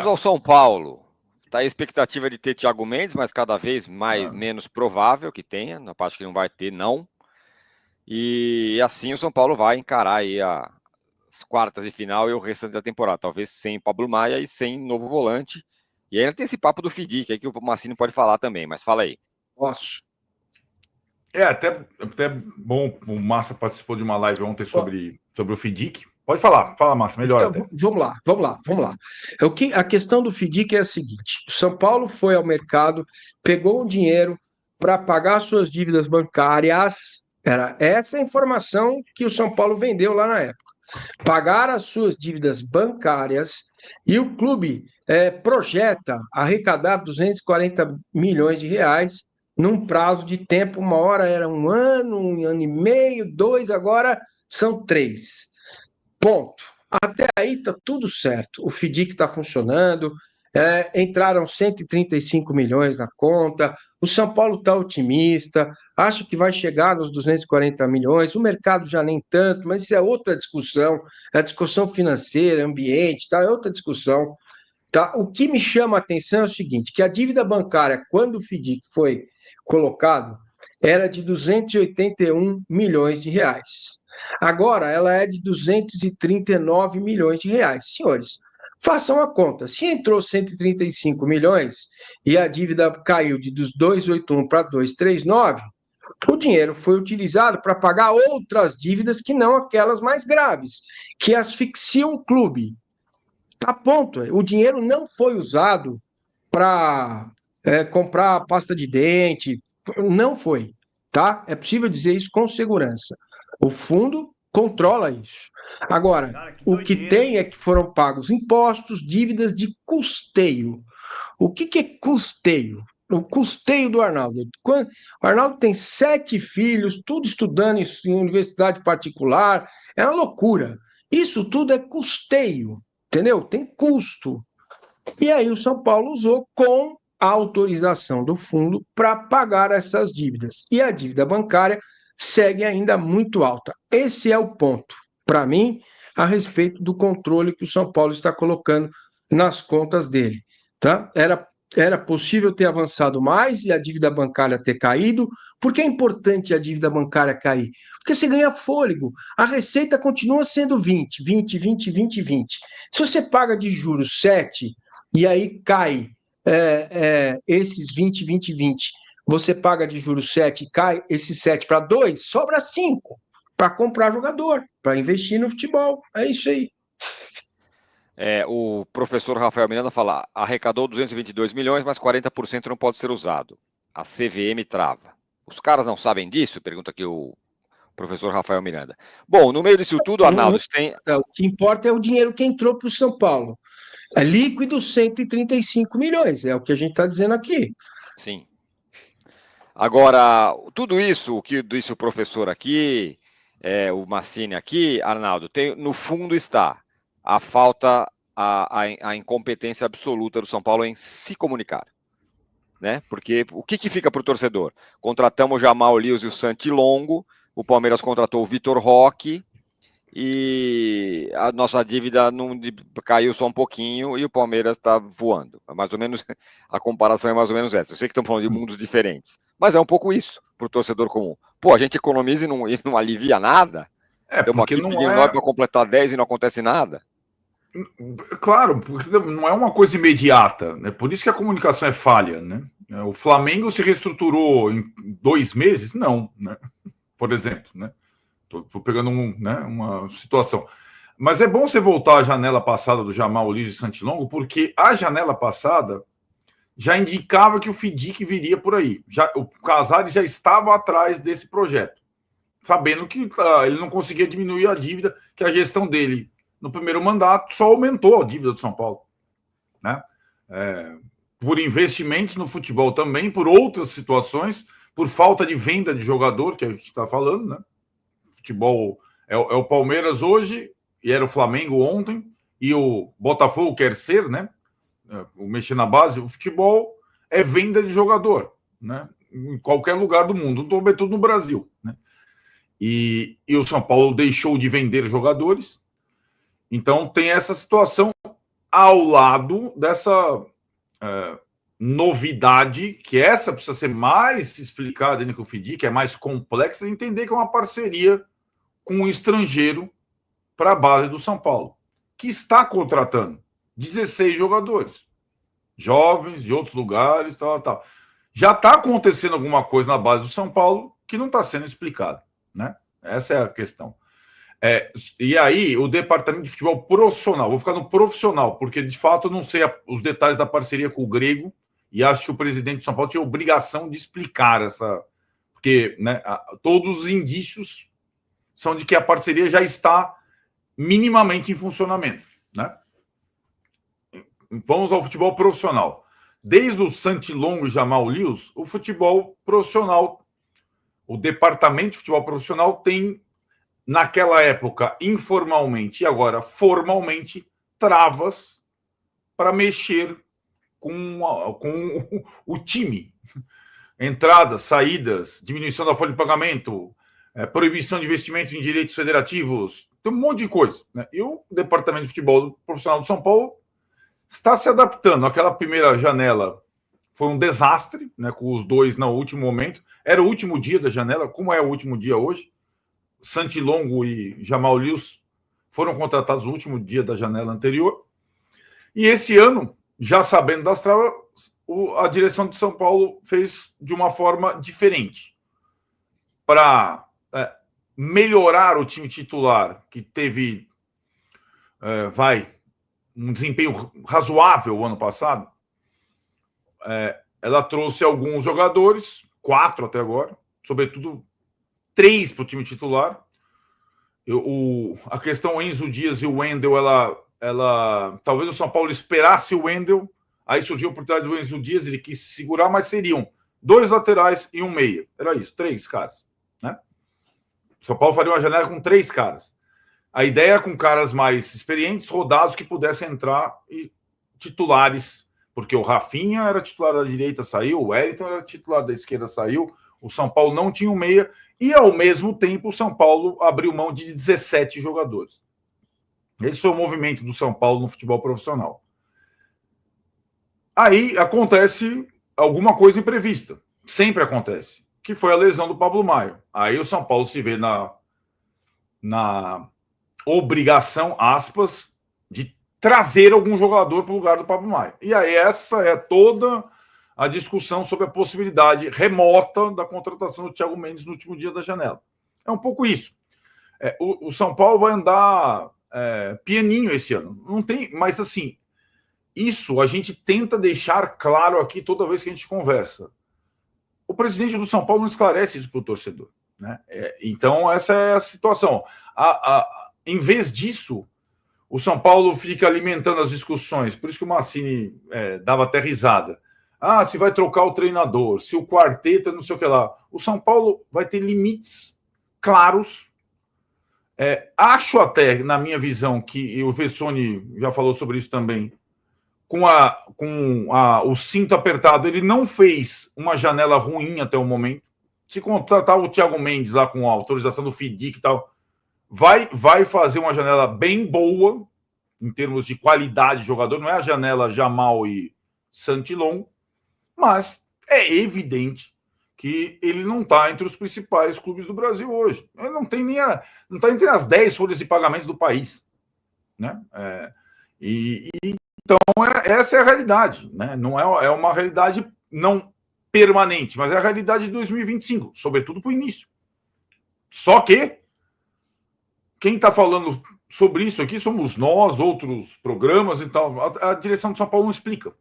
Vamos ao São Paulo. Está a expectativa de ter Thiago Mendes, mas cada vez menos provável que tenha, na parte que não vai ter, não. E assim o São Paulo vai encarar aí as quartas de final e o restante da temporada. Talvez sem Pablo Maia e sem novo volante. E ainda tem esse papo do Fidic aí que o Massini pode falar também, mas fala aí. Posso? Até bom, o Massa participou de uma live ontem sobre o Fidic. Pode falar, Massa, melhor. Vamos lá. A questão do Fidic é a seguinte: o São Paulo foi ao mercado, pegou um dinheiro para pagar suas dívidas bancárias. Era essa a informação que o São Paulo vendeu lá na época. Pagar as suas dívidas bancárias e o clube projeta arrecadar 240 milhões de reais num prazo de tempo. Uma hora era um ano e meio, 2, agora são 3. Ponto. Até aí está tudo certo. O Fidic está funcionando, entraram 135 milhões na conta, o São Paulo está otimista, acho que vai chegar nos 240 milhões, o mercado já nem tanto, mas isso é outra discussão, é discussão financeira, ambiente, tá? É outra discussão. Tá? O que me chama a atenção é o seguinte, que a dívida bancária, quando o Fidic foi colocado, era de 281 milhões de reais. Agora ela é de 239 milhões de reais. Senhores, façam a conta. Se entrou 135 milhões e a dívida caiu de 281 para 239, o dinheiro foi utilizado para pagar outras dívidas que não aquelas mais graves, que asfixiam o clube. Tá, ponto. O dinheiro não foi usado para comprar pasta de dente. Não foi. Tá? É possível dizer isso com segurança. O fundo controla isso. Agora, cara, o que tem é que foram pagos impostos, dívidas de custeio. O que é custeio? O custeio do Arnaldo. O Arnaldo tem 7 filhos, tudo estudando em universidade particular. É uma loucura. Isso tudo é custeio, entendeu? Tem custo. E aí o São Paulo usou com a autorização do fundo para pagar essas dívidas. E a dívida bancária segue ainda muito alta. Esse é o ponto, para mim, a respeito do controle que o São Paulo está colocando nas contas dele. Tá? Era possível ter avançado mais e a dívida bancária ter caído. Por que é importante a dívida bancária cair? Porque você ganha fôlego. A receita continua sendo 20. Se você paga de juros 7 e aí cai esses 20, você paga de juros 7 e cai esses 7 para 2, sobra 5 para comprar jogador, para investir no futebol. É isso aí. O professor Rafael Miranda fala, arrecadou 222 milhões, mas 40% não pode ser usado. A CVM trava. Os caras não sabem disso? Pergunta aqui o professor Rafael Miranda. Bom, no meio disso tudo, Arnaldo, tem... O que importa é o dinheiro que entrou para o São Paulo. É líquido 135 milhões, é o que a gente está dizendo aqui. Sim. Agora, tudo isso, o que disse o professor aqui, o Massini aqui, Arnaldo, no fundo está a falta, a incompetência absoluta do São Paulo em se comunicar. Né? Porque o que fica para o torcedor? Contratamos o Jamal Lewis e o Santi Longo, o Palmeiras contratou o Vitor Roque, e a nossa dívida caiu só um pouquinho e o Palmeiras está voando. Mais ou menos, a comparação é mais ou menos essa. Eu sei que estamos falando de mundos diferentes, mas é um pouco isso para o torcedor comum. Pô, a gente economiza e não alivia nada? Estamos aqui pedindo 9 para completar 10 e não acontece nada? Claro, porque não é uma coisa imediata, né? Por isso que a comunicação é falha, né? O Flamengo se reestruturou em 2 meses? Não, né? Por exemplo, né? Estou pegando uma situação. Mas é bom você voltar à janela passada do Jamal Lewis e Santilongo, porque a janela passada já indicava que o Fidic viria por aí. O Casares já estava atrás desse projeto, sabendo que ele não conseguia diminuir a dívida, que a gestão dele, no primeiro mandato, só aumentou a dívida do São Paulo. Né? Por investimentos no futebol também, por outras situações, por falta de venda de jogador, que a gente está falando, né? Futebol é o Palmeiras hoje, e era o Flamengo ontem, e o Botafogo quer ser, né? O mexer na base, o futebol é venda de jogador, né? Em qualquer lugar do mundo, sobretudo no Brasil, né? E o São Paulo deixou de vender jogadores, então tem essa situação. ao lado dessa novidade, que essa precisa ser mais explicada ainda que o FIDIC, que é mais complexa, entender que é uma parceria com um estrangeiro para a base do São Paulo, que está contratando 16 jogadores, jovens de outros lugares, tal. Já está acontecendo alguma coisa na base do São Paulo que não está sendo explicado, né? Essa é a questão. E aí, o departamento de futebol profissional, vou ficar no profissional, porque de fato eu não sei os detalhes da parceria com o Grego, e acho que o presidente de São Paulo tinha obrigação de explicar essa. Porque, né, todos os indícios são de que a parceria já está minimamente em funcionamento, né? Vamos ao futebol profissional. Desde o Santilongo e Jamal Lewis, o futebol profissional, o departamento de futebol profissional tem, naquela época, informalmente e agora formalmente, travas para mexer com o time. Entradas, saídas, diminuição da folha de pagamento, proibição de investimento em direitos federativos, tem um monte de coisa, né? E o departamento de futebol profissional do São Paulo está se adaptando. Aquela primeira janela foi um desastre, né, com os dois no último momento. Era o último dia da janela, como é o último dia hoje. Santilongo e Jamal Lewis foram contratados no último dia da janela anterior. E esse ano, já sabendo das travas, a direção de São Paulo fez de uma forma diferente. Para melhorar o time titular, que teve um desempenho razoável o ano passado, ela trouxe alguns jogadores, 4 até agora, sobretudo 3 para o time titular. A questão Enzo Dias e o Wendel, ela talvez o São Paulo esperasse o Wendel, aí surgiu a oportunidade do Enzo Dias, ele quis segurar, mas seriam 2 laterais e um meia. Era isso, 3 caras, né? O São Paulo faria uma janela com 3 caras. A ideia era com caras mais experientes, rodados, que pudessem entrar e titulares, porque o Rafinha era titular da direita, saiu, o Wellington era titular da esquerda, saiu, o São Paulo não tinha um meia, e ao mesmo tempo o São Paulo abriu mão de 17 jogadores. Esse foi o movimento do São Paulo no futebol profissional. Aí acontece alguma coisa imprevista, sempre acontece, que foi a lesão do Pablo Maia. Aí o São Paulo se vê na obrigação, aspas, de trazer algum jogador para o lugar do Pablo Maia. E aí essa é toda a discussão sobre a possibilidade remota da contratação do Thiago Mendes no último dia da janela. É um pouco isso. O São Paulo vai andar pianinho esse ano. Não tem, mas assim, isso a gente tenta deixar claro aqui toda vez que a gente conversa. O presidente do São Paulo não esclarece isso para o torcedor, né? Então essa é a situação. Em vez disso, o São Paulo fica alimentando as discussões. Por isso que o Massini dava até risada. Se vai trocar o treinador, se o quarteto, não sei o que lá. O São Paulo vai ter limites claros. Acho até, na minha visão, que o Vessone já falou sobre isso também, com o cinto apertado, ele não fez uma janela ruim até o momento. Se contratar o Thiago Mendes lá com a autorização do FIDIC e tal, vai fazer uma janela bem boa, em termos de qualidade de jogador. Não é a janela Jamal e Santilon, mas é evidente que ele não está entre os principais clubes do Brasil hoje. Ele não está entre as 10 folhas de pagamento do país, né? Então essa é a realidade, né? Não é uma realidade não permanente, mas é a realidade de 2025, sobretudo para o início. Só que quem está falando sobre isso aqui somos nós, outros programas e tal. A direção de São Paulo não explica,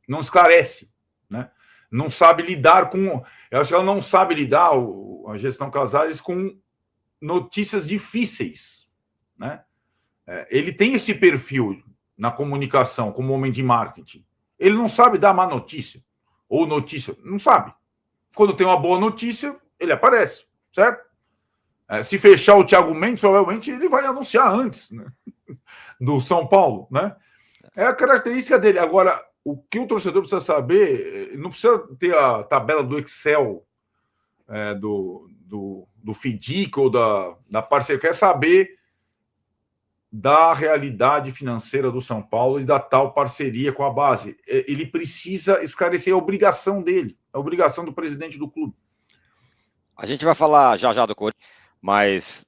não esclarece, né? Não sabe lidar com... Eu acho que ela não sabe lidar, a gestão Casares, com notícias difíceis, né? Ele tem esse perfil na comunicação como homem de marketing. Ele não sabe dar má notícia ou notícia, não sabe. Quando tem uma boa notícia, ele aparece, certo? Se fechar o Thiago Mendes, provavelmente ele vai anunciar antes, né? Do São Paulo, né? É a característica dele. Agora, o que o torcedor precisa saber, não precisa ter a tabela do Excel do FIDIC ou da parceria, quer saber da realidade financeira do São Paulo e da tal parceria com a base. Ele precisa esclarecer a obrigação dele, a obrigação do presidente do clube. A gente vai falar já do Corinthians, mas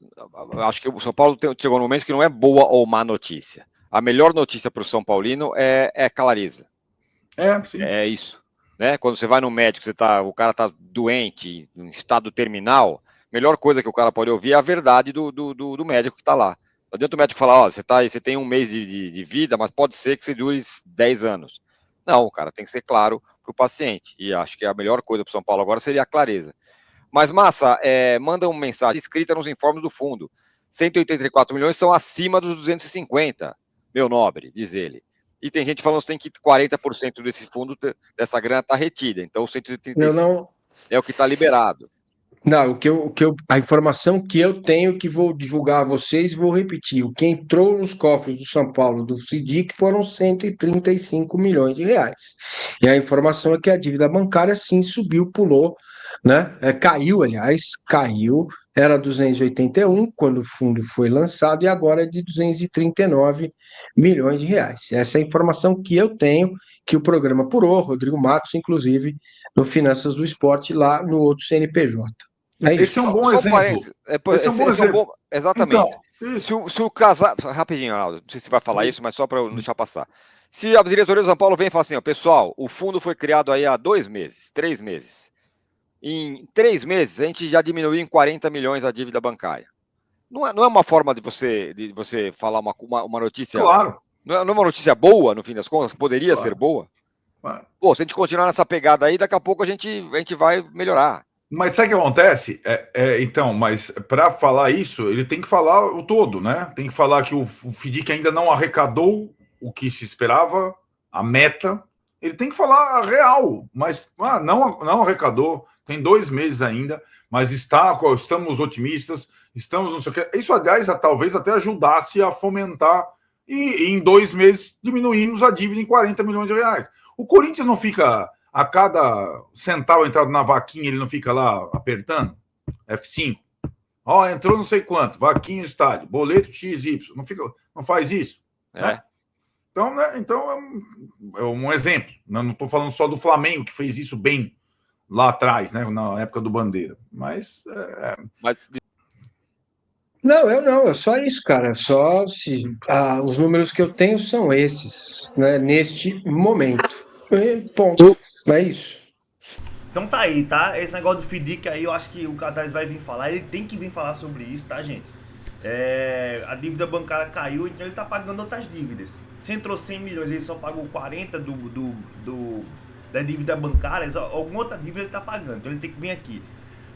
acho que o São Paulo chegou num momento que não é boa ou má notícia. A melhor notícia para o São Paulino é clareza. Sim. É isso. Né? Quando você vai no médico, o cara está doente, em estado terminal, a melhor coisa que o cara pode ouvir é a verdade do médico que está lá. Não adianta o médico falar, você tem um mês de vida, mas pode ser que você dure 10 anos. Não, o cara tem que ser claro para o paciente. E acho que a melhor coisa para o São Paulo agora seria a clareza. Mas, Massa, manda uma mensagem escrita nos informes do fundo. 184 milhões são acima dos 250, meu nobre, diz ele. E tem gente falando que 40% desse fundo, dessa grana, está retida. Então, 135 é o que está liberado. Não, a informação que eu tenho, que vou divulgar a vocês, vou repetir. O que entrou nos cofres do São Paulo, do FIDC, foram 135 milhões de reais. E a informação é que a dívida bancária, sim, subiu, pulou, né? Caiu, era 281 quando o fundo foi lançado e agora é de 239 milhões de reais. Essa é a informação que eu tenho, que o programa apurou, Rodrigo Matos, inclusive, no Finanças do Esporte, lá no outro CNPJ. Esse é um bom exemplo. Exatamente. Então, se o casal. Rapidinho, Arnaldo, não sei se vai falar isso, mas só para eu não deixar passar. Se a diretoria do São Paulo vem e fala assim, pessoal, o fundo foi criado aí há 2 meses, 3 meses. Em 3 meses, a gente já diminuiu em 40 milhões a dívida bancária. Não é uma forma de você falar uma notícia. Claro. Não é uma notícia boa, no fim das contas, poderia ser boa. Claro. Pô, se a gente continuar nessa pegada aí, daqui a pouco a gente vai melhorar. Mas sabe o que acontece? Então, mas para falar isso, ele tem que falar o todo, né? Tem que falar que o FIDC ainda não arrecadou o que se esperava, a meta. Ele tem que falar a real, mas não arrecadou. Tem 2 meses ainda, mas estamos otimistas, estamos não sei o que. Isso, aliás, talvez até ajudasse a fomentar e em 2 meses diminuímos a dívida em 40 milhões de reais. O Corinthians não fica... A cada centavo entrado na vaquinha, ele não fica lá apertando? F5. Entrou não sei quanto, vaquinha estádio, boleto XY. Não faz isso? Né? Então é um exemplo. Não estou falando só do Flamengo, que fez isso bem lá atrás, né, na época do Bandeira. Mas... Não, eu não, é só isso, cara. Os números que eu tenho são esses, né, neste momento. Ponto. É isso. Então tá aí, tá? Esse negócio do FIDC aí, eu acho que o Casares vai vir falar. Ele tem que vir falar sobre isso, tá, gente? A dívida bancária caiu, então ele tá pagando outras dívidas. Se entrou 100 milhões, ele só pagou 40 da dívida bancária, alguma outra dívida ele tá pagando. Então ele tem que vir aqui.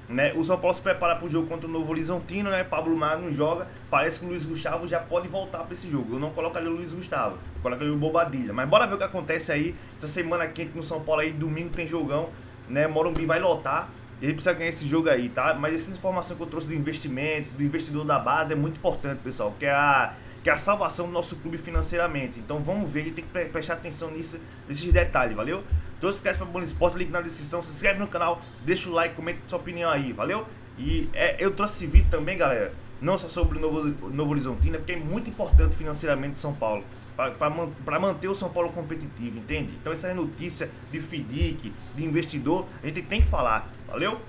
Né? O São Paulo se prepara para o jogo contra o Novo Horizontino, né? Pablo Maia não joga. Parece que o Luiz Gustavo já pode voltar para esse jogo. Eu não colocaria o Luiz Gustavo, colocaria o Bobadilha. Mas bora ver o que acontece aí. Essa semana quente no São Paulo aí, domingo tem jogão, né? Morumbi vai lotar. E ele precisa ganhar esse jogo aí, tá? Mas essa informação que eu trouxe do investimento, do investidor da base é muito importante, pessoal. Que é a salvação do nosso clube financeiramente. Então vamos ver, a gente tem que prestar atenção nesses detalhes, valeu? Então se inscreve para Bola Esporte, link na descrição, se inscreve no canal, deixa o like, comenta sua opinião aí, valeu? E eu trouxe esse vídeo também, galera, não só sobre o Novo Horizontino, porque é muito importante financeiramente São Paulo, para manter o São Paulo competitivo, entende? Então essa notícia de FIDC, de investidor, a gente tem que falar, valeu?